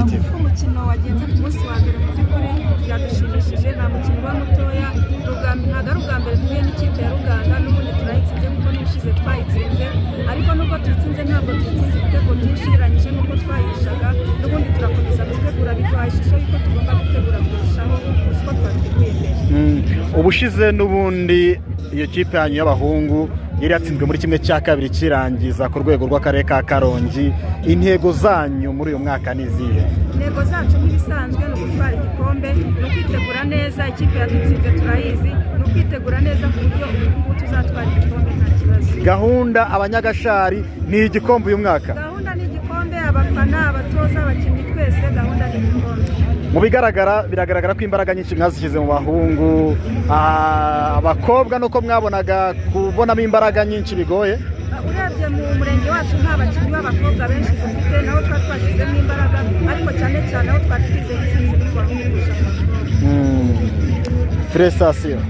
positive. Umukino wagenze ku munsi wa mbere mu by'ukuri byadushimishije, nta mukino uba mutoya, ntabwo ari ubwa mbere duhuye n'ikipe ya Ruganda, n'ubundi turayitsinze kuko n'ubushize twayitsinze, ariko nubwo tuyitsinze ntabwo tuyitsinze ibitego byinshi ugereranyije n'uko twayishaga, n'ubundi turakomeza gutegura biduhaye ishusho y'uko tugomba gutegura kurushaho uko twateguye mbere. Ubushize n'ubundi iyo kipe yanyu y'abahungu yari yatsinzwe muri kimwe cya kabiri kirangiza ku rwego rw'akarere ka Karongi. Intego zanyu muri uyu mwaka ni izihe? Intego zacu nk'ibisanzwe ni ugutwara igikombe, ni ukwitegura neza, ikipe yadutsinze turayizi, ni ukwitegura neza ku buryo ubu tuzatwara igikombe nta kibazo. Gahunda abanyagashari ni igikombe uyu mwaka? Gahunda ni igikombe, abafana, abatoza, abakinnyi, twese gahunda ni igikombe. Mu biragaragara ko imbaraga nyinshi mwazishyize mu bahungu, abakobwa nuko mwabonaga kubonamo imbaraga nyinshi bigoye? Urebye mu murenge wacu nta bakinnyi b'abakobwa benshi dufite, nabo twashyizemo imbaraga, ariko cyane cyane aho twatwize intsinzi mu bahungu kurusha abakobwa. Félicitations.